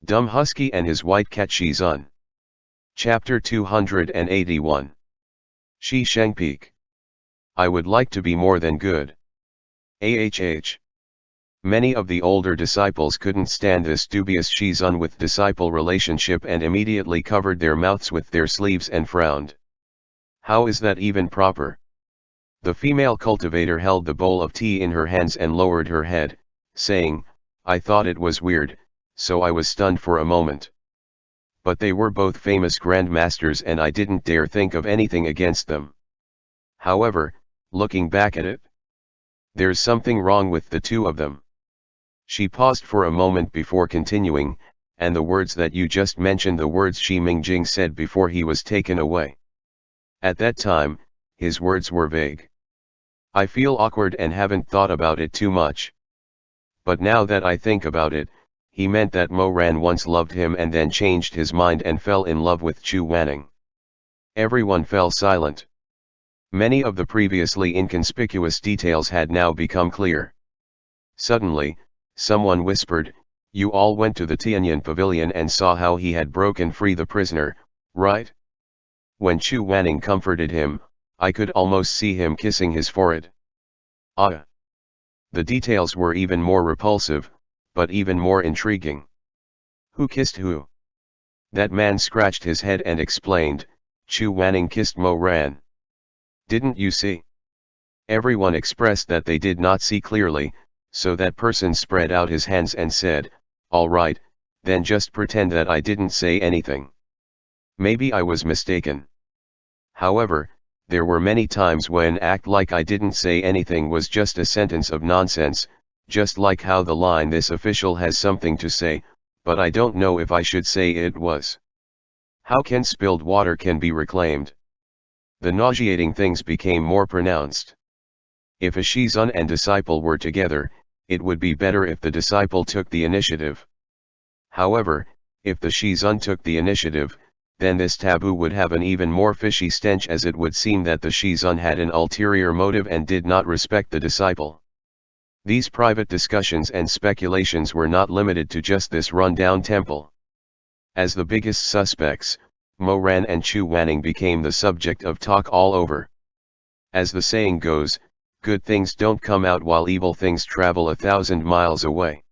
Dumb Husky and his white cat Shizun. Chapter 281. Shi Shengpeak. I would like to be more than good. AHH. Many of the older disciples couldn't stand this dubious Shizun with disciple relationship and immediately covered their mouths with their sleeves and frowned. How is that even proper? The female cultivator held the bowl of tea in her hands and lowered her head, saying, I thought it was weird, so I was stunned for a moment. But they were both famous grandmasters and I didn't dare think of anything against them. However, looking back at it, there's something wrong with the two of them. She paused for a moment before continuing, and the words that you just mentioned, the words Shi Mingjing said before he was taken away. At that time, his words were vague. I feel awkward and haven't thought about it too much. But now that I think about it, he meant that Mo Ran once loved him and then changed his mind and fell in love with Chu Wanning. Everyone fell silent. Many of the previously inconspicuous details had now become clear. Suddenly, someone whispered, you all went to the Tianyan pavilion and saw how he had broken free the prisoner, right? When Chu Wanning comforted him, I could almost see him kissing his forehead. Ah! The details were even more repulsive, but even more intriguing. Who kissed who? That man scratched his head and explained, Chu Wanning kissed Mo Ran. Didn't you see? Everyone expressed that they did not see clearly, so that person spread out his hands and said, all right, then just pretend that I didn't say anything. Maybe I was mistaken. However, there were many times when act like I didn't say anything was just a sentence of nonsense, just like how the line this official has something to say, but I don't know if I should say it was. How can spilled water can be reclaimed? The nauseating things became more pronounced. If a Shizun and disciple were together, it would be better if the disciple took the initiative. However, if the Shizun took the initiative, then this taboo would have an even more fishy stench, as it would seem that the Shizun had an ulterior motive and did not respect the disciple. These private discussions and speculations were not limited to just this run-down temple. As the biggest suspects, Mo Ran and Chu Wanning became the subject of talk all over. As the saying goes, good things don't come out while evil things travel 1,000 miles away.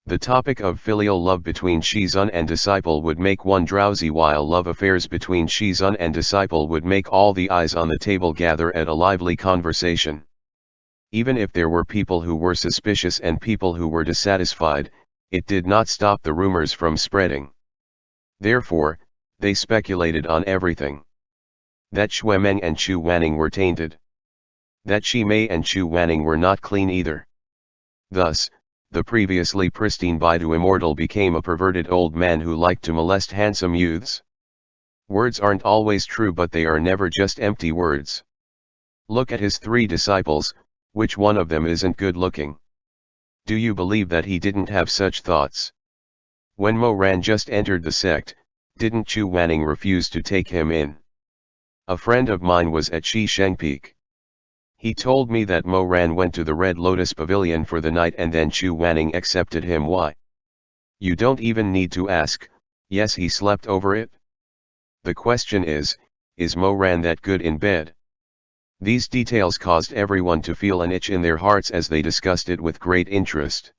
The topic of filial love between Shizun and disciple would make one drowsy, while love affairs between Shizun and disciple would make all the eyes on the table gather at a lively conversation. Even if there were people who were suspicious and people who were dissatisfied, it did not stop the rumors from spreading. Therefore, they speculated on everything. That Xuemeng and Chu Wanning were tainted. That Shi Mei and Chu Wanning were not clean either. Thus, the previously pristine Baidu immortal became a perverted old man who liked to molest handsome youths. Words aren't always true, but they are never just empty words. Look at his three disciples, which one of them isn't good looking? Do you believe that he didn't have such thoughts? When Mo Ran just entered the sect, didn't Chu Wanning refuse to take him in? A friend of mine was at Shi Shengpeak. He told me that Mo Ran went to the Red Lotus Pavilion for the night and then Chu Wanning accepted him. Why? You don't even need to ask. Yes, he slept over it. The question is Mo Ran that good in bed? These details caused everyone to feel an itch in their hearts as they discussed it with great interest.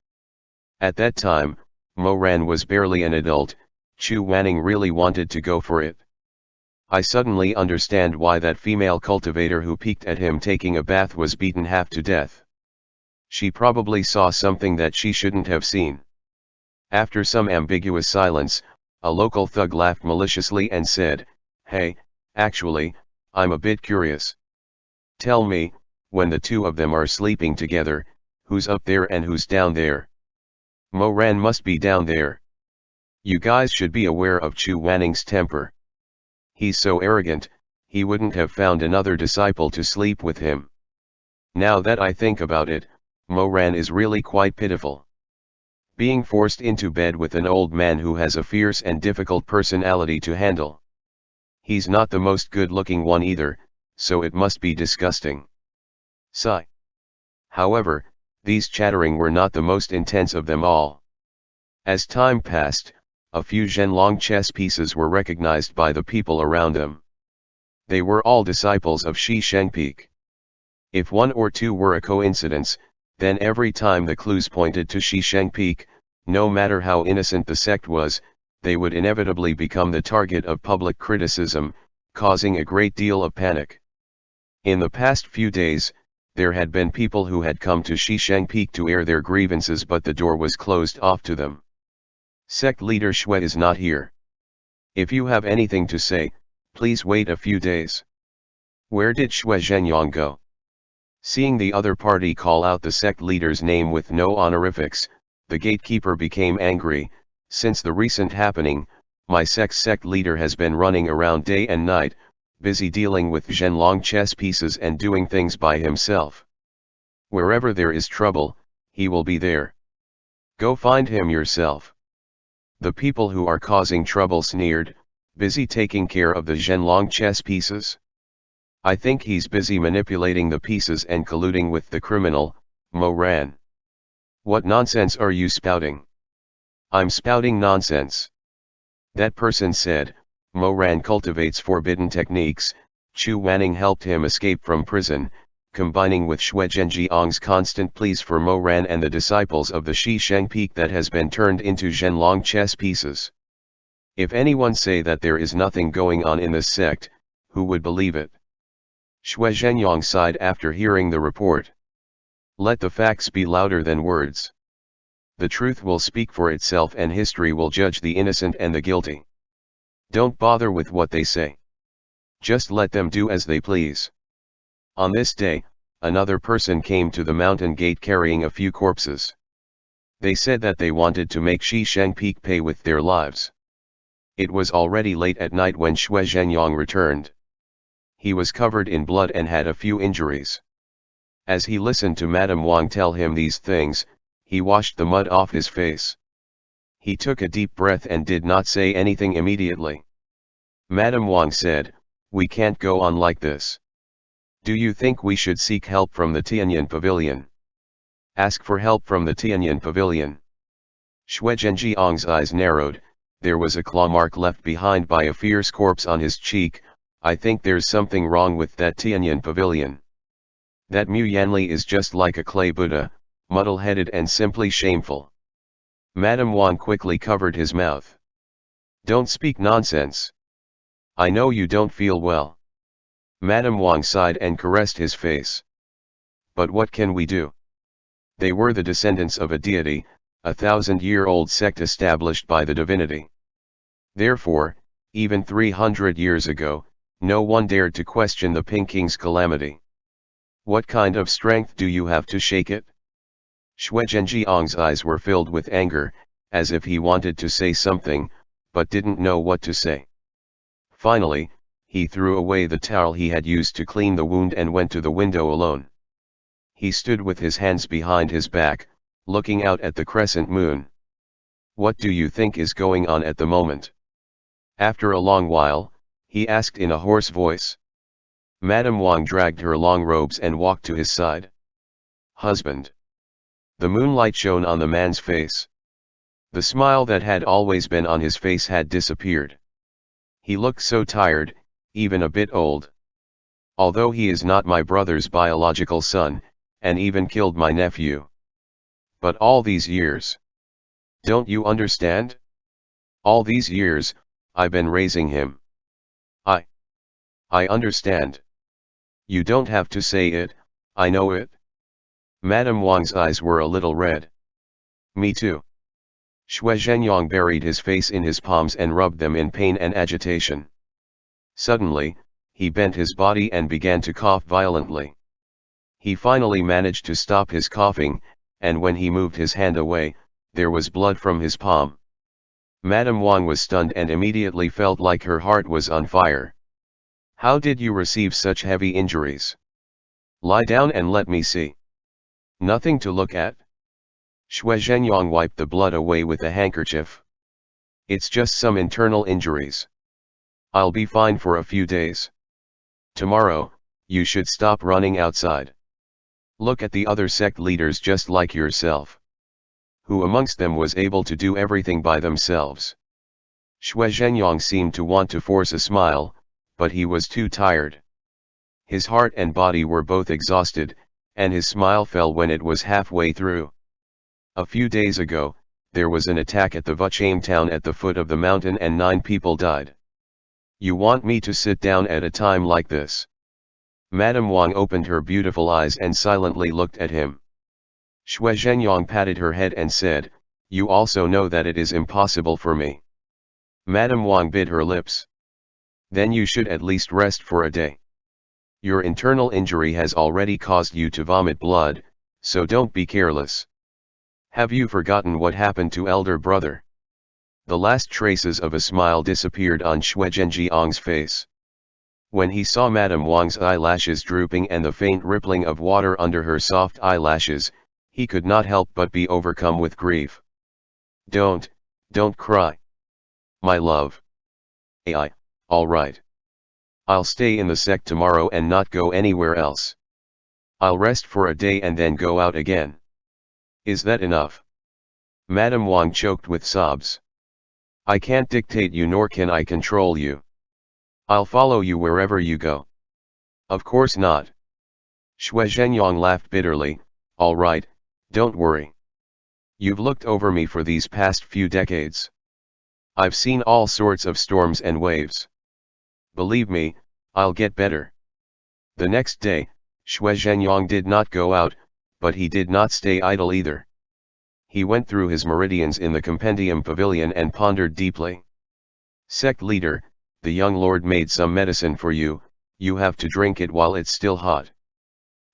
At that time, Mo Ran was barely an adult. Chu Wanning really wanted to go for it. I suddenly understand why that female cultivator who peeked at him taking a bath was beaten half to death. She probably saw something that she shouldn't have seen. After some ambiguous silence, a local thug laughed maliciously and said, hey, actually, I'm a bit curious. Tell me, when the two of them are sleeping together, who's up there and who's down there? Mo Ran must be down there. You guys should be aware of Chu Wanning's temper. He's so arrogant, he wouldn't have found another disciple to sleep with him. Now that I think about it, Mo Ran is really quite pitiful. Being forced into bed with an old man who has a fierce and difficult personality to handle. He's not the most good-looking one either, so it must be disgusting. Sigh. However, these chattering were not the most intense of them all. As time passed, a few Zhenlong chess pieces were recognized by the people around them. They were all disciples of Shi Shengpeak. If one or two were a coincidence, then every time the clues pointed to Shi Shengpeak, no matter how innocent the sect was, they would inevitably become the target of public criticism, causing a great deal of panic. In the past few days, there had been people who had come to Shi Shengpeak to air their grievances, but the door was closed off to them. Sect leader Xue is not here. If you have anything to say, please wait a few days. Where did Xue Zhenyang go? Seeing the other party call out the sect leader's name with no honorifics, the gatekeeper became angry. Since the recent happening, my sect leader has been running around day and night, busy dealing with Zhenlong chess pieces and doing things by himself. Wherever there is trouble, he will be there. Go find him yourself. The people who are causing trouble sneered, busy taking care of the Zhenlong chess pieces? I think he's busy manipulating the pieces and colluding with the criminal, Mo Ran. What nonsense are you spouting? I'm spouting nonsense. That person said, Mo Ran cultivates forbidden techniques. Chu Wanning helped him escape from prison, combining with Xue Zhenjiang's constant pleas for Mo Ran and the disciples of the Shi Shengpeak that has been turned into Zhenlong chess pieces. If anyone say that there is nothing going on in this sect, who would believe it? Xue Zhenyang sighed after hearing the report. Let the facts be louder than words. The truth will speak for itself and history will judge the innocent and the guilty. Don't bother with what they say. Just let them do as they please. On this day, another person came to the mountain gate carrying a few corpses. They said that they wanted to make Shi Shengpeak pay with their lives. It was already late at night when Xue Zhenyang returned. He was covered in blood and had a few injuries. As he listened to Madame Wang tell him these things, he washed the mud off his face. He took a deep breath and did not say anything immediately. Madame Wang said, "We can't go on like this. Do you think we should seek help from the Tianyan Pavilion? Ask for help from the Tianyan Pavilion." Xue Zhenjiang's eyes narrowed, there was a claw mark left behind by a fierce corpse on his cheek. I think there's something wrong with that Tianyan Pavilion. That Mu Yanli is just like a clay Buddha, muddle-headed and simply shameful. Madame Wang quickly covered his mouth. Don't speak nonsense. I know you don't feel well. Madame Wang sighed and caressed his face. But what can we do? They were the descendants of a deity, a 1,000-year-old sect established by the divinity. Therefore, even 300 years ago, no one dared to question the Ping King's calamity. What kind of strength do you have to shake it? Xue Zhenjiang's eyes were filled with anger, as if he wanted to say something, but didn't know what to say. Finally, he threw away the towel he had used to clean the wound and went to the window alone. He stood with his hands behind his back, looking out at the crescent moon. What do you think is going on at the moment? After a long while, he asked in a hoarse voice. Madame Wang dragged her long robes and walked to his side. Husband. The moonlight shone on the man's face. The smile that had always been on his face had disappeared. He looked so tired, even a bit old. Although he is not my brother's biological son, and even killed my nephew. But all these years. Don't you understand? All these years, I've been raising him. I understand. You don't have to say it, I know it. Madame Wang's eyes were a little red. Me too. Xue Zhenyang buried his face in his palms and rubbed them in pain and agitation. Suddenly, he bent his body and began to cough violently. He finally managed to stop his coughing, and when he moved his hand away, there was blood from his palm. Madame Wang was stunned and immediately felt like her heart was on fire. How did you receive such heavy injuries? Lie down and let me see. Nothing to look at? Xue Zhenyang wiped the blood away with a handkerchief. It's just some internal injuries. I'll be fine for a few days. Tomorrow, you should stop running outside. Look at the other sect leaders just like yourself. Who amongst them was able to do everything by themselves? Xue Zhenyang seemed to want to force a smile, but he was too tired. His heart and body were both exhausted, and his smile fell when it was halfway through. A few days ago, there was an attack at the Vuchame town at the foot of the mountain and 9 people died. You want me to sit down at a time like this? Madame Wang opened her beautiful eyes and silently looked at him. Xue Zhenyang patted her head and said, "You also know that it is impossible for me." Madame Wang bit her lips. "Then you should at least rest for a day. Your internal injury has already caused you to vomit blood, so don't be careless. Have you forgotten what happened to elder brother?" The last traces of a smile disappeared on Xue Zhenjiang's face. When he saw Madame Wang's eyelashes drooping and the faint rippling of water under her soft eyelashes, he could not help but be overcome with grief. Don't cry. My love. All right. I'll stay in the sect tomorrow and not go anywhere else. I'll rest for a day and then go out again. Is that enough?" Madame Wang choked with sobs. "I can't dictate you nor can I control you. I'll follow you wherever you go." "Of course not." Xue Zhenyang laughed bitterly. "All right, don't worry. You've looked over me for these past few decades. I've seen all sorts of storms and waves. Believe me, I'll get better." The next day, Xue Zhenyang did not go out, but he did not stay idle either. He went through his meridians in the compendium pavilion and pondered deeply. "Sect leader, the young lord made some medicine for you, you have to drink it while it's still hot."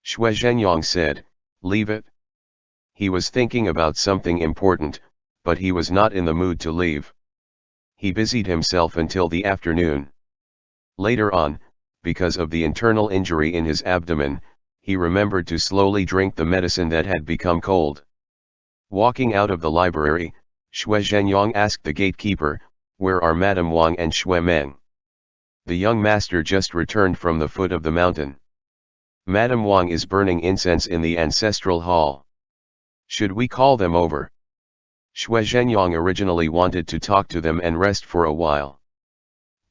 Xue Zhenyang said, "Leave it." He was thinking about something important, but he was not in the mood to leave. He busied himself until the afternoon. Later on, because of the internal injury in his abdomen, he remembered to slowly drink the medicine that had become cold. Walking out of the library, Xue Zhenyang asked the gatekeeper, "Where are Madame Wang and Xue Meng?" "The young master just returned from the foot of the mountain. Madame Wang is burning incense in the ancestral hall. Should we call them over?" Xue Zhenyang originally wanted to talk to them and rest for a while.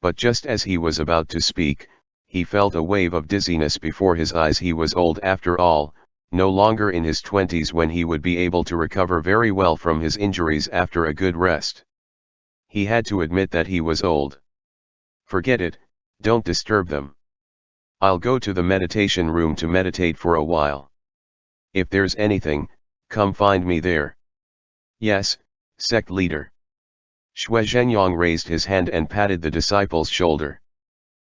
But just as he was about to speak, he felt a wave of dizziness before his eyes. He was old after all, no longer in his 20s when he would be able to recover very well from his injuries after a good rest. He had to admit that he was old. "Forget it, don't disturb them. I'll go to the meditation room to meditate for a while. If there's anything, come find me there." "Yes, sect leader." Xue Zhenyang raised his hand and patted the disciple's shoulder.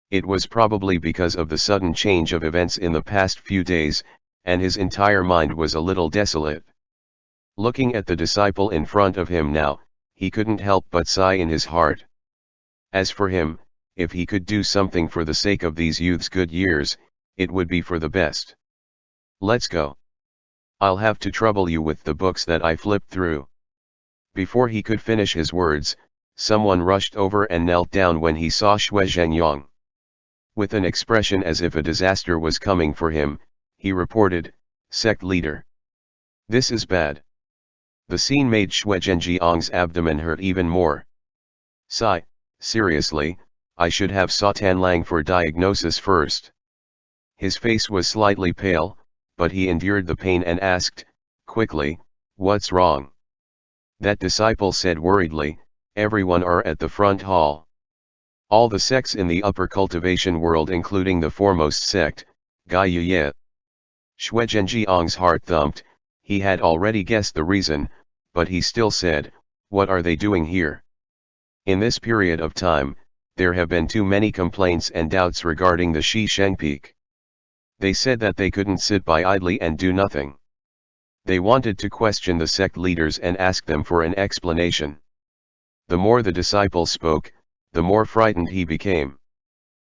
It was probably because of the sudden change of events in the past few days, and his entire mind was a little desolate. Looking at the disciple in front of him now, he couldn't help but sigh in his heart. As for him, if he could do something for the sake of these youth's good years, it would be for the best. "Let's go. I'll have to trouble you with the books that I flipped through." Before he could finish his words, someone rushed over and knelt down when he saw Xue Zhenyang. With an expression as if a disaster was coming for him, he reported, "Sect leader. This is bad." The scene made Xue Zhenjiang's abdomen hurt even more. "Sigh, seriously, I should have sought Tanlang for diagnosis first." His face was slightly pale, but he endured the pain and asked, quickly, "What's wrong?" That disciple said worriedly, "Everyone are at the front hall. All the sects in the upper cultivation world including the foremost sect, Gai Yuye." Xue Zhenjiang's heart thumped. He had already guessed the reason, but he still said, "What are they doing here?" In this period of time, there have been too many complaints and doubts regarding the Shi Sheng Peak. They said that they couldn't sit by idly and do nothing. They wanted to question the sect leaders and ask them for an explanation. The more the disciple spoke, the more frightened he became.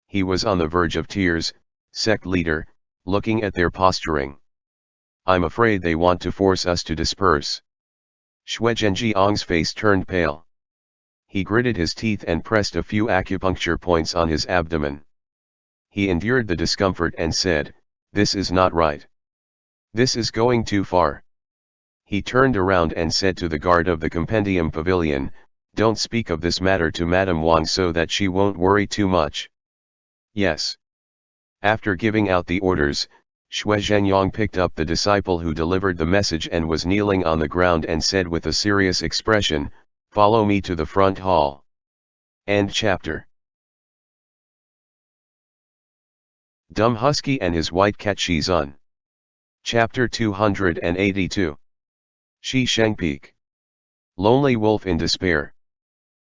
He was on the verge of tears. "Sect leader, looking at their posturing, I'm afraid they want to force us to disperse." Xue Zhenjiang's face turned pale. He gritted his teeth and pressed a few acupuncture points on his abdomen. He endured the discomfort and said, "This is not right. This is going too far." He turned around and said to the guard of the compendium pavilion, Don't speak of this matter to Madame Wang so that she won't worry too much. Yes. After giving out the orders, Xue Zhenyang picked up the disciple who delivered the message and was kneeling on the ground and said with a serious expression, "Follow me to the front hall." End chapter. Dumb Husky and his white cat Shizun. Chapter 282. Shi Shengpeak. Lonely wolf in despair.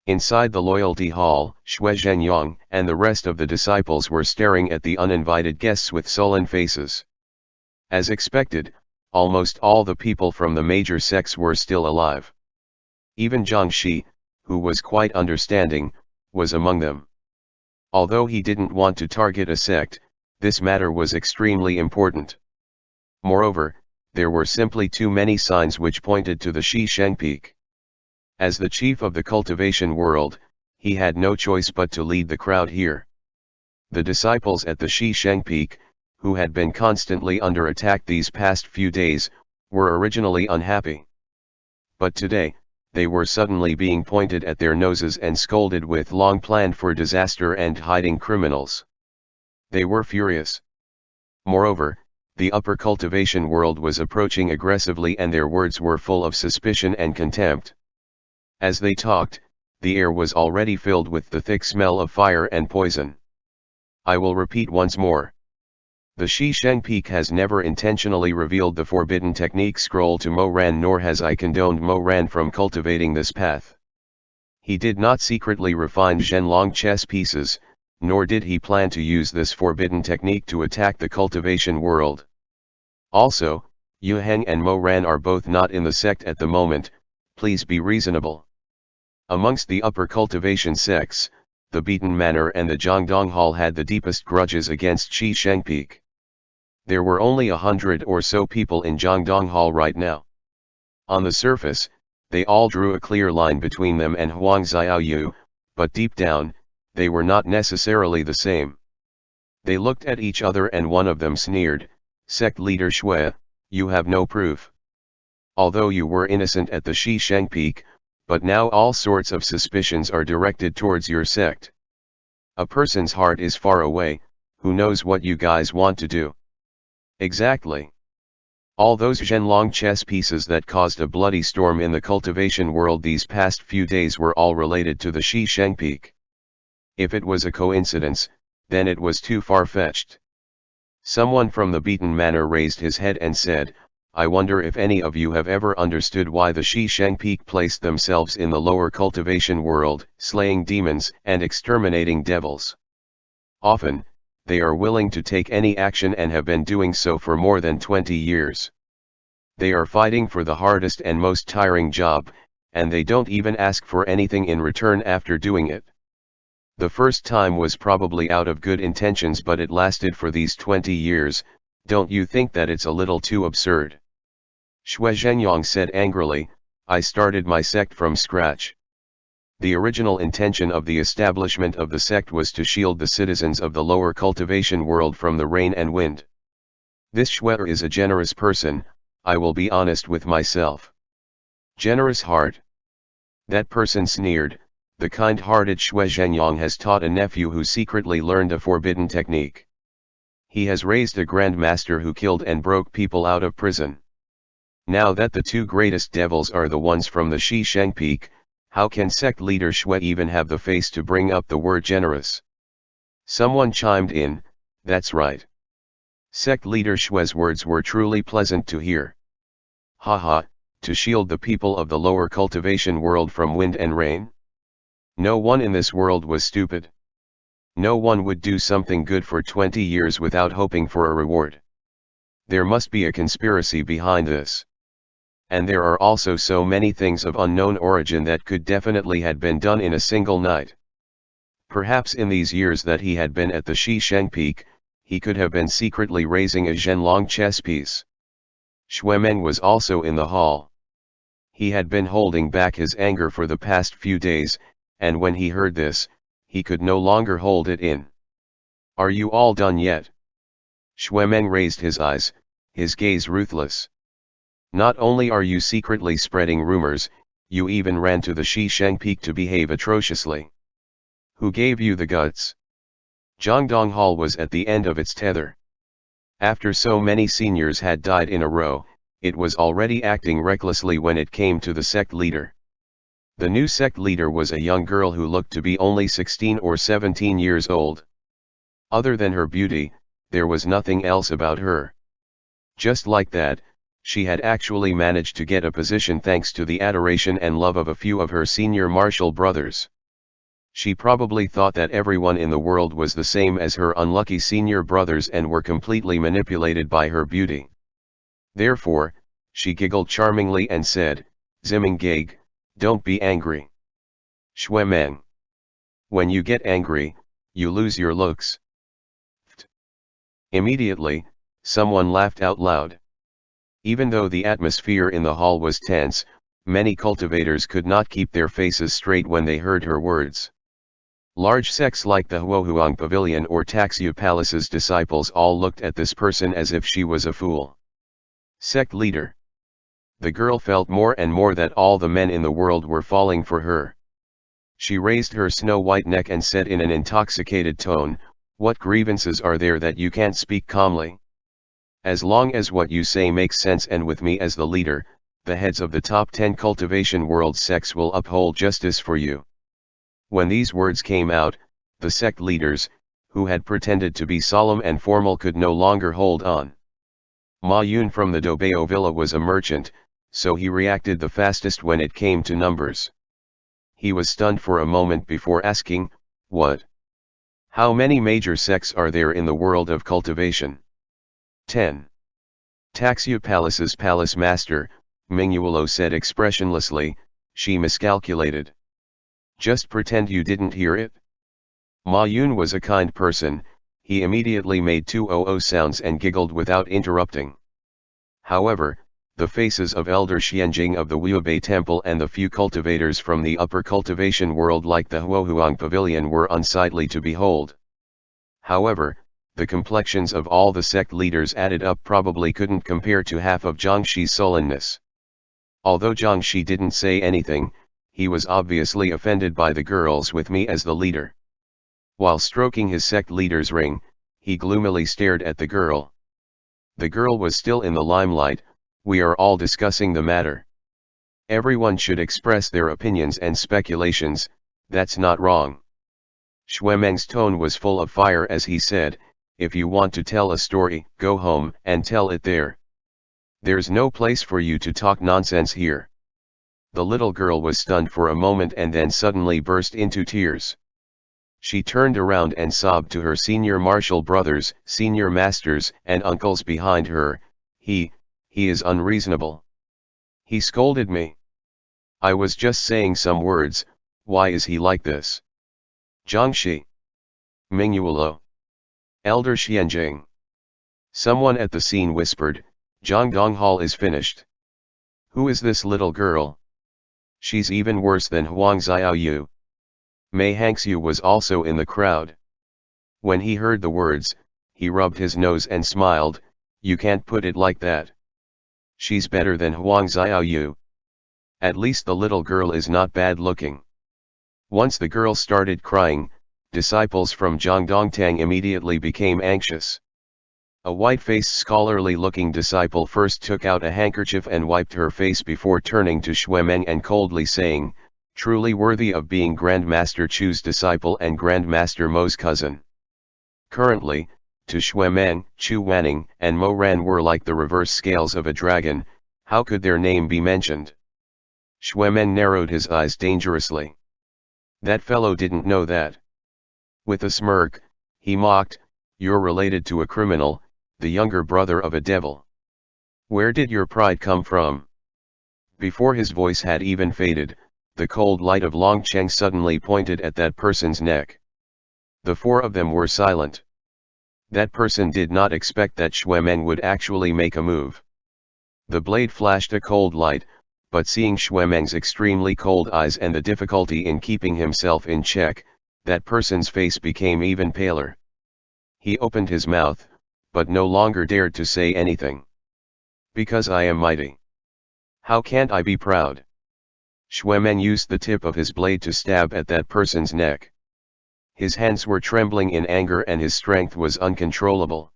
Inside the loyalty hall, Xue Zhenyang and the rest of the disciples were staring at the uninvited guests with sullen faces. As expected, almost all the people from the major sects were still alive. Even Zhang Shi, who was quite understanding, was among them. Although he didn't want to target a sect, this matter was extremely important. Moreover, there were simply too many signs which pointed to the Shi Shengpeak. As the chief of the cultivation world, he had no choice but to lead the crowd here. The disciples at the Shi Shengpeak, who had been constantly under attack these past few days, were originally unhappy. But today, they were suddenly being pointed at their noses and scolded with long planned for disaster and hiding criminals. They were furious. Moreover, the upper cultivation world was approaching aggressively and their words were full of suspicion and contempt. As they talked, the air was already filled with the thick smell of fire and poison. I will repeat once more. The Shi Shengpeak has never intentionally revealed the forbidden technique scroll to Mo Ran, nor has I condoned Mo Ran from cultivating this path. He did not secretly refine Zhenlong chess pieces, nor did he plan to use this forbidden technique to attack the cultivation world. Also, Yu Heng and Mo Ran are both not in the sect at the moment, please be reasonable. Amongst the upper cultivation sects, the Beaten Manor and the Jiangdong Hall had the deepest grudges against Shi Shengpeak. There were only 100 or so people in Jiangdong Hall right now. On the surface, they all drew a clear line between them and Huang Xiaoyu, but deep down, they were not necessarily the same. They looked at each other and one of them sneered, "Sect leader Xue, you have no proof. Although you were innocent at the Shi Shengpeak, but now all sorts of suspicions are directed towards your sect. A person's heart is far away, who knows what you guys want to do?" Exactly. All those Zhenlong chess pieces that caused a bloody storm in the cultivation world these past few days were all related to the Shi Shengpeak. If it was a coincidence, then it was too far-fetched. Someone from the Beaten Manor raised his head and said, "I wonder if any of you have ever understood why the Shi Shengpeak placed themselves in the lower cultivation world, slaying demons and exterminating devils. Often, they are willing to take any action and have been doing so for more than 20 years. They are fighting for the hardest and most tiring job, and they don't even ask for anything in return after doing it. The first time was probably out of good intentions, but it lasted for these 20 years, don't you think that it's a little too absurd?" Xue Zhenyang said angrily, "I started my sect from scratch. The original intention of the establishment of the sect was to shield the citizens of the lower cultivation world from the rain and wind. This Xue is a generous person, I will be honest with myself. Generous heart." That person sneered, "The kind-hearted Xue Zhenyang has taught a nephew who secretly learned a forbidden technique. He has raised a grand master who killed and broke people out of prison. Now that the two greatest devils are the ones from the Shi Shengpeak, how can sect leader Xue even have the face to bring up the word generous?" Someone chimed in, "That's right. Sect leader Xue's words were truly pleasant to hear. Haha, to shield the people of the lower cultivation world from wind and rain? No one in this world was stupid. No one would do something good for 20 years without hoping for a reward. There must be a conspiracy behind this. And there are also so many things of unknown origin that could definitely have been done in a single night. Perhaps in these years that he had been at the Shi Shengpeak, he could have been secretly raising a Zhenlong chess piece." Xue Men was also in the hall. He had been holding back his anger for the past few days, and when he heard this, he could no longer hold it in. "Are you all done yet?" Xue Men raised his eyes, his gaze ruthless. "Not only are you secretly spreading rumors, You even ran to the Shisheng Peak to behave atrociously. Who gave you the guts? Jiangdong Hall was at the end of its tether. After so many seniors had died in a row, it was already acting recklessly when it came to the sect leader. The new sect leader was a young girl who looked to be only 16 or 17 years old. Other than her beauty, there was nothing else about her. Just like that, she had actually managed to get a position thanks to the adoration and love of a few of her senior martial brothers. She probably thought that everyone in the world was the same as her unlucky senior brothers and were completely manipulated by her beauty. Therefore, she giggled charmingly and said, "Ziming-gag, don't be angry. Shuemeng. When you get angry, you lose your looks." Immediately, someone laughed out loud. Even though the atmosphere in the hall was tense, many cultivators could not keep their faces straight when they heard her words. Large sects like the Huohuang Pavilion or Taxu Palace's disciples all looked at this person as if she was a fool. Sect leader. The girl felt more and more that all the men in the world were falling for her. She raised her snow-white neck and said in an intoxicated tone, "What grievances are there that you can't speak calmly? As long as what you say makes sense and with me as the leader, the heads of the top 10 cultivation world sects will uphold justice for you." When these words came out, the sect leaders, who had pretended to be solemn and formal, could no longer hold on. Ma Yun from the Dobeo villa was a merchant, so he reacted the fastest when it came to numbers. He was stunned for a moment before asking, "What? How many major sects are there in the world of cultivation?" 10. Taxu Palace's palace master, Mingyulo said expressionlessly, "She miscalculated. Just pretend you didn't hear it." Ma Yun was a kind person, he immediately made 200 sounds and giggled without interrupting. However, the faces of Elder Xianjing of the Wuobei Temple and the few cultivators from the upper cultivation world like the Huohuang Pavilion were unsightly to behold. However, the complexions of all the sect leaders added up probably couldn't compare to half of Jiangxi's sullenness. Although Jiangxi didn't say anything, he was obviously offended by the girls with me as the leader. While stroking his sect leader's ring, he gloomily stared at the girl. The girl was still in the limelight. "We are all discussing the matter. Everyone should express their opinions and speculations, that's not wrong." Shuemeng's tone was full of fire as he said, "If you want to tell a story, go home and tell it there. There's no place for you to talk nonsense here." The little girl was stunned for a moment and then suddenly burst into tears. She turned around and sobbed to her senior martial brothers, senior masters, and uncles behind her, He is unreasonable. He scolded me. I was just saying some words, why is he like this?" Jiangxi. Mingyulo. Elder Xianjing. Someone at the scene whispered, "Jiangdong Hall is finished. Who is this little girl? She's even worse than Huang Xiaoyu." Mei Hangxiu was also in the crowd. When he heard the words, he rubbed his nose and smiled, "You can't put it like that. She's better than Huang Xiaoyu. At least the little girl is not bad looking." Once the girl started crying, disciples from Jiangdongtang immediately became anxious. A white-faced scholarly-looking disciple first took out a handkerchief and wiped her face before turning to Shuemeng and coldly saying, "Truly worthy of being Grand Master Chu's disciple and Grand Master Mo's cousin." Currently, to Shuemeng, Chu Wanning and Mo Ran were like the reverse scales of a dragon. How could their name be mentioned? Shuemeng narrowed his eyes dangerously. That fellow didn't know that. With a smirk, he mocked, "You're related to a criminal, the younger brother of a devil. Where did your pride come from?" Before his voice had even faded, the cold light of Longcheng suddenly pointed at that person's neck. The four of them were silent. That person did not expect that Shuemeng would actually make a move. The blade flashed a cold light, but seeing Shuemeng's extremely cold eyes and the difficulty in keeping himself in check, that person's face became even paler. He opened his mouth, but no longer dared to say anything. "Because I am mighty. How can't I be proud?" Meng used the tip of his blade to stab at that person's neck. His hands were trembling in anger and his strength was uncontrollable.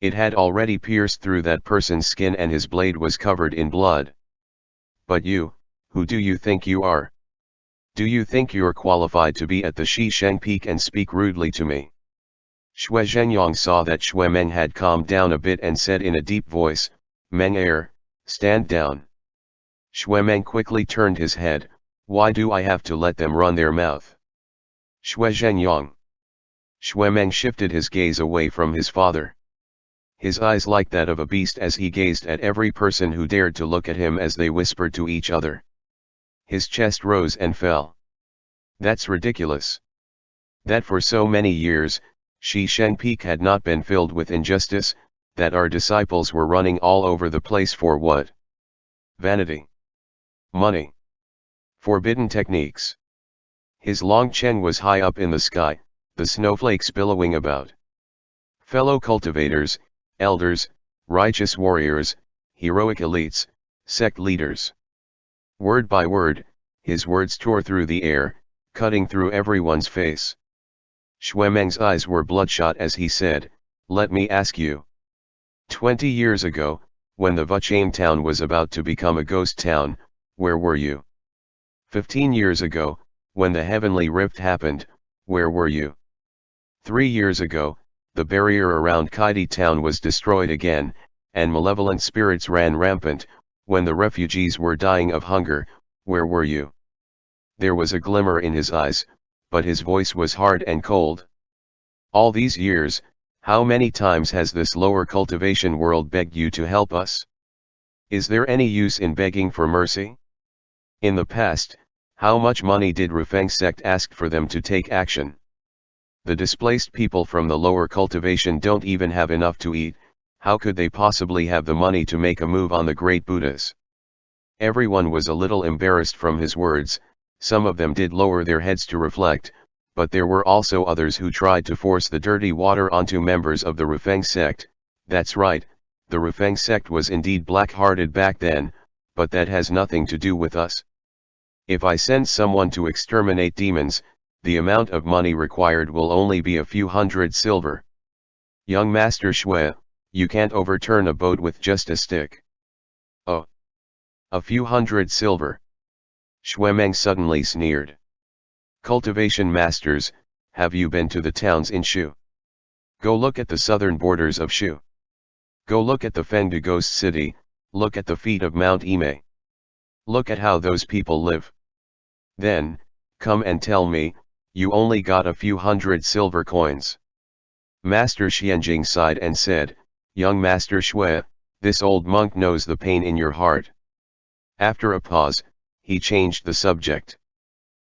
It had already pierced through that person's skin and his blade was covered in blood. But you, who do you think you are? Do you think you're qualified to be at the Shisheng Peak and speak rudely to me? Xue Zhenyang saw that Xue Meng had calmed down a bit and said in a deep voice, Meng Er, stand down. Xue Meng quickly turned his head, why do I have to let them run their mouth? Xue Zhenyang. Xue Meng shifted his gaze away from his father. His eyes like that of a beast as he gazed at every person who dared to look at him as they whispered to each other. His chest rose and fell. That's ridiculous. That for so many years, Shisheng Peak had not been filled with injustice, that our disciples were running all over the place for what? Vanity. Money. Forbidden techniques. His long chen was high up in the sky, the snowflakes billowing about. Fellow cultivators, elders, righteous warriors, heroic elites, sect leaders. Word by word, his words tore through the air, cutting through everyone's face. Xue Meng's eyes were bloodshot as he said, let me ask you. 20 years ago, when the Wuchang town was about to become a ghost town, where were you? 15 years ago, when the heavenly rift happened, where were you? 3 years ago, the barrier around Kaidi town was destroyed again, and malevolent spirits ran rampant, when the refugees were dying of hunger, where were you? There was a glimmer in his eyes, but his voice was hard and cold. All these years, how many times has this lower cultivation world begged you to help us? Is there any use in begging for mercy? In the past, how much money did Rufeng sect ask for them to take action? The displaced people from the lower cultivation don't even have enough to eat, how could they possibly have the money to make a move on the great Buddhas? Everyone was a little embarrassed from his words, some of them did lower their heads to reflect, but there were also others who tried to force the dirty water onto members of the Rufeng sect. That's right, the Rufeng sect was indeed black-hearted back then, but that has nothing to do with us. If I send someone to exterminate demons, the amount of money required will only be a few hundred silver. Young Master Xue, you can't overturn a boat with just a stick. Oh. A few hundred silver. Xue Meng suddenly sneered. Cultivation masters, have you been to the towns in Shu? Go look at the southern borders of Shu. Go look at the Fengde Ghost City, look at the feet of Mount Imei. Look at how those people live. Then, come and tell me, you only got a few hundred silver coins. Master Xianjing sighed and said, Young Master Xue, this old monk knows the pain in your heart. After a pause, he changed the subject.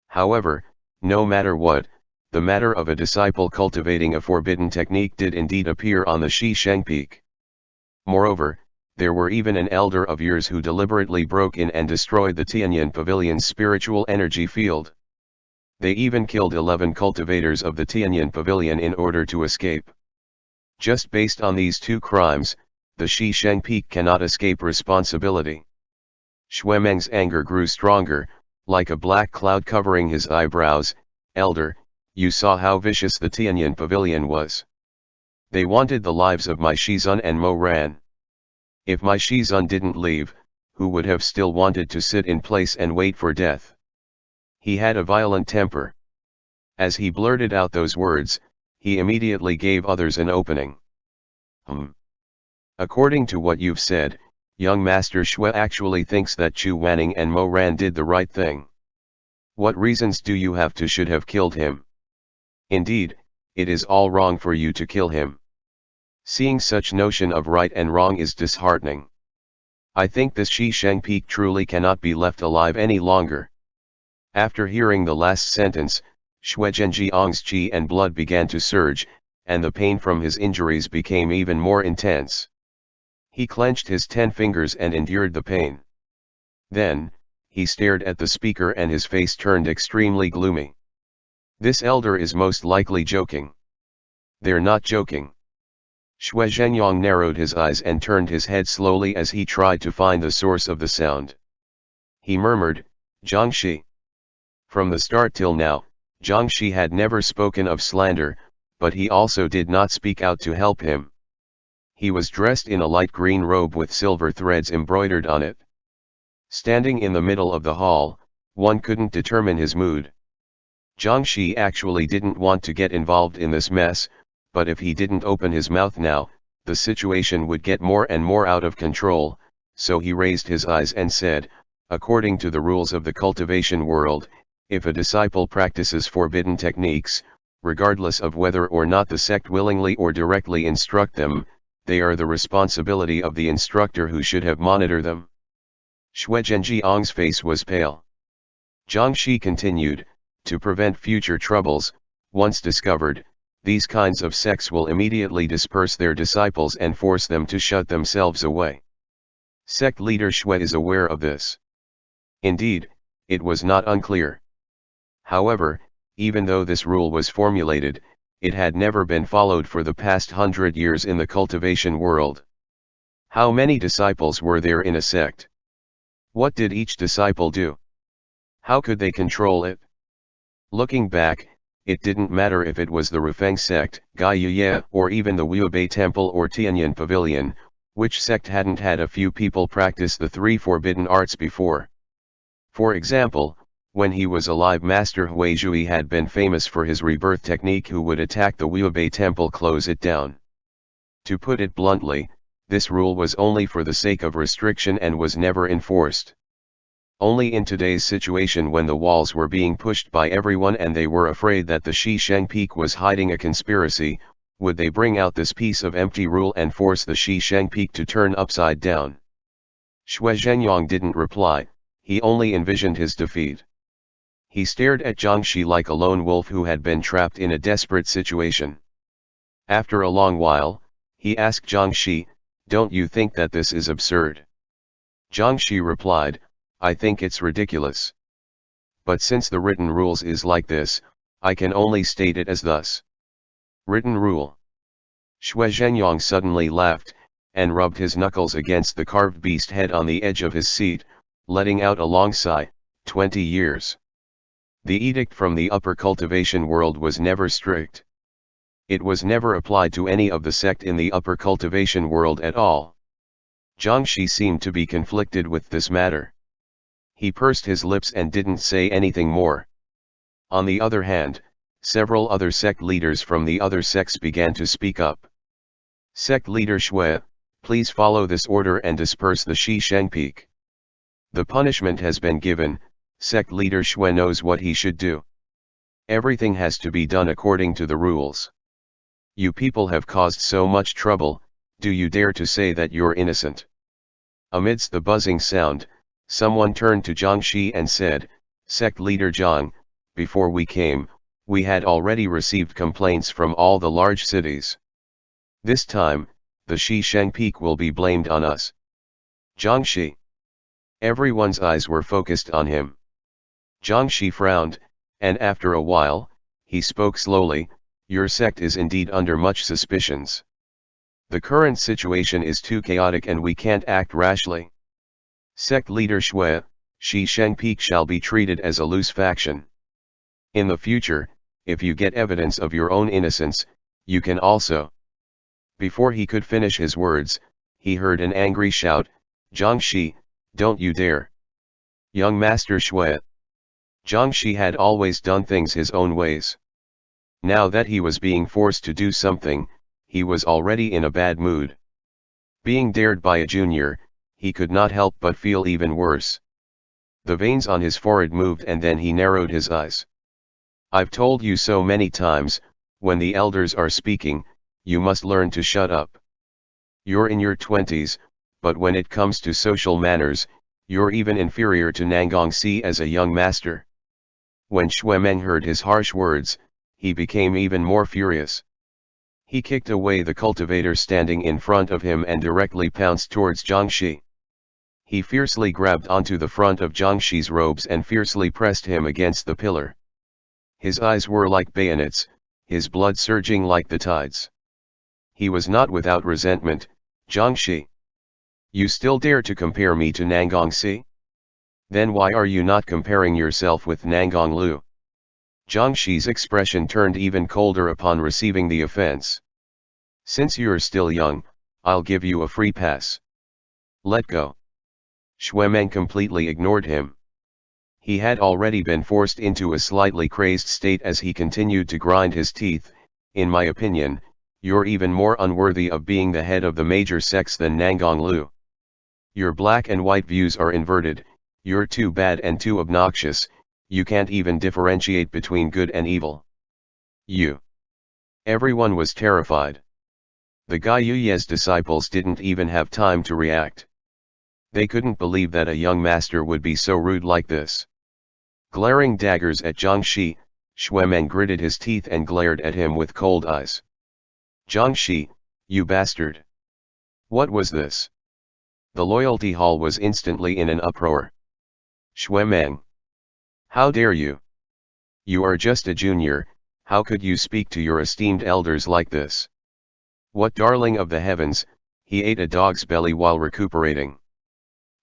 However, no matter what, the matter of a disciple cultivating a forbidden technique did indeed appear on the Shisheng Peak. Moreover, there were even an elder of yours who deliberately broke in and destroyed the Tianyan Pavilion's spiritual energy field. They even killed 11 cultivators of the Tianyan Pavilion in order to escape. Just based on these two crimes, the Shisheng Peak cannot escape responsibility. Xue Meng's anger grew stronger, like a black cloud covering his eyebrows. Elder, you saw how vicious the Tianyan Pavilion was. They wanted the lives of my Shizun and Mo Ran. If my Shizun didn't leave, who would have still wanted to sit in place and wait for death? He had a violent temper. As he blurted out those words, he immediately gave others an opening. According to what you've said, young Master Xue actually thinks that Chu Wanning and Mo Ran did the right thing. What reasons do you have to should have killed him? Indeed, it is all wrong for you to kill him. Seeing such notion of right and wrong is disheartening. I think this Shisheng Peak truly cannot be left alive any longer. After hearing the last sentence, Xue Zhenjiang's qi and blood began to surge, and the pain from his injuries became even more intense. He clenched his 10 fingers and endured the pain. Then, he stared at the speaker and his face turned extremely gloomy. This elder is most likely joking. They're not joking. Xue Zhenyang narrowed his eyes and turned his head slowly as he tried to find the source of the sound. He murmured, Jiang Shi. From the start till now, Jiang Shi had never spoken of slander, but he also did not speak out to help him. He was dressed in a light green robe with silver threads embroidered on it. Standing in the middle of the hall, one couldn't determine his mood. Jiang Shi actually didn't want to get involved in this mess, but if he didn't open his mouth now, the situation would get more and more out of control, so he raised his eyes and said, according to the rules of the cultivation world, if a disciple practices forbidden techniques, regardless of whether or not the sect willingly or directly instruct them, they are the responsibility of the instructor who should have monitored them. Xue Zhenjiang's face was pale. Jiang Shi continued, to prevent future troubles, once discovered, these kinds of sects will immediately disperse their disciples and force them to shut themselves away. Sect leader Xue is aware of this. Indeed, it was not unclear. However, even though this rule was formulated, it had never been followed for the past 100 years in the cultivation world. How many disciples were there in a sect? What did each disciple do? How could they control it? Looking back, it didn't matter if it was the Rufeng sect, Gai Yuye, or even the Wuobei temple or Tianyan pavilion, which sect hadn't had a few people practice the 3 forbidden arts before. For example, when he was alive, Master Huizhui had been famous for his rebirth technique who would attack the Wuobei temple, close it down. To put it bluntly, this rule was only for the sake of restriction and was never enforced. Only in today's situation, when the walls were being pushed by everyone and they were afraid that the Shisheng Peak was hiding a conspiracy, would they bring out this piece of empty rule and force the Shisheng Peak to turn upside down. Xue Zhenyang didn't reply, he only envisioned his defeat. He stared at Jiang Shi like a lone wolf who had been trapped in a desperate situation. After a long while, he asked Jiang Shi, "Don't you think that this is absurd?" Jiang Shi replied, "I think it's ridiculous. But since the written rules is like this, I can only state it as thus." Written rule. Xue Zhenyang suddenly laughed, and rubbed his knuckles against the carved beast head on the edge of his seat, letting out a long sigh. 20 years. The edict from the upper cultivation world was never strict. It was never applied to any of the sect in the upper cultivation world at all. Jiang Shi seemed to be conflicted with this matter. He pursed his lips and didn't say anything more. On the other hand, several other sect leaders from the other sects began to speak up. Sect leader Xue, please follow this order and disperse the Shisheng Peak. The punishment has been given, sect leader Xue knows what he should do. Everything has to be done according to the rules. You people have caused so much trouble, do you dare to say that you're innocent? Amidst the buzzing sound, someone turned to Jiang Shi and said, "Sect leader Jiang, before we came, we had already received complaints from all the large cities. This time, the Shisheng Peak will be blamed on us." Jiang Shi. Everyone's eyes were focused on him. Jiang Shi frowned, and after a while, he spoke slowly, "Your sect is indeed under much suspicions. The current situation is too chaotic and we can't act rashly. Sect leader Xue, Shisheng Peak shall be treated as a loose faction. In the future, if you get evidence of your own innocence, you can also." Before he could finish his words, he heard an angry shout, "Jiang Shi, don't you dare. Young Master Xue." Jiang Shi had always done things his own ways. Now that he was being forced to do something, he was already in a bad mood. Being dared by a junior, he could not help but feel even worse. The veins on his forehead moved and then he narrowed his eyes. "I've told you so many times, when the elders are speaking, you must learn to shut up. You're in your 20s, but when it comes to social manners, you're even inferior to Nangongxi as a young master." When Xue Meng heard his harsh words, he became even more furious. He kicked away the cultivator standing in front of him and directly pounced towards Jiang Shi. He fiercely grabbed onto the front of Jiang Shi's robes and fiercely pressed him against the pillar. His eyes were like bayonets, his blood surging like the tides. He was not without resentment. "Jiang Shi, you still dare to compare me to Nangongxi? Then why are you not comparing yourself with Nangong Lu? Zhang Shi's expression turned even colder upon receiving the offense. Since you're still young, I'll give you a free pass. Let go. Xuemeng completely ignored him. He had already been forced into a slightly crazed state as he continued to grind his teeth. In my opinion, you're even more unworthy of being the head of the major sects than Nangong Lu. Your black and white views are inverted, you're too bad and too obnoxious, you can't even differentiate between good and evil. You. Everyone was terrified. The Gai Yuye's disciples didn't even have time to react. They couldn't believe that a young master would be so rude like this. Glaring daggers at Zhang Shi, Xuemeng gritted his teeth and glared at him with cold eyes. Zhang Shi, you bastard! What was this? The loyalty hall was instantly in an uproar. Xuemeng! How dare you? You are just a junior, how could you speak to your esteemed elders like this? What darling of the heavens, he ate a dog's belly while recuperating.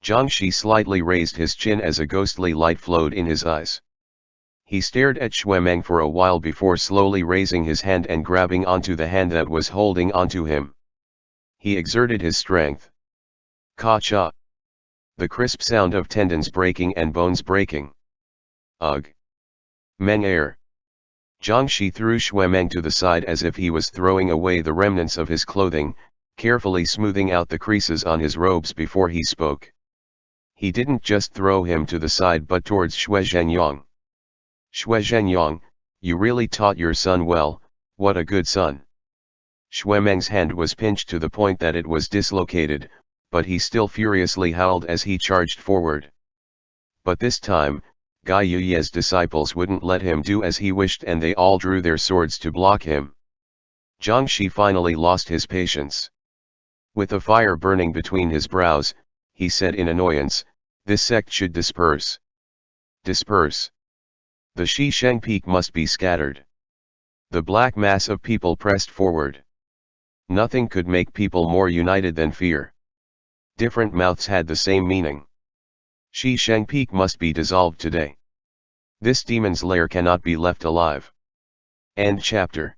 Zhang Shi slightly raised his chin as a ghostly light flowed in his eyes. He stared at Xuemeng for a while before slowly raising his hand and grabbing onto the hand that was holding onto him. He exerted his strength. Ka-cha! The crisp sound of tendons breaking and bones breaking. Ugh! Meng air! Zhang Shi threw Xuemeng to the side as if he was throwing away the remnants of his clothing, carefully smoothing out the creases on his robes before he spoke. He didn't just throw him to the side but towards Xue Zhenyang. Xue Zhenyang, you really taught your son well, what a good son. Xuemeng's hand was pinched to the point that it was dislocated, but he still furiously howled as he charged forward. But this time, Gai Yuye's disciples wouldn't let him do as he wished and they all drew their swords to block him. Zhang Shi finally lost his patience. With a fire burning between his brows, he said in annoyance, this sect should disperse. Disperse. The Shisheng peak must be scattered. The black mass of people pressed forward. Nothing could make people more united than fear. Different mouths had the same meaning. Shisheng peak must be dissolved today. This demon's lair cannot be left alive. End chapter.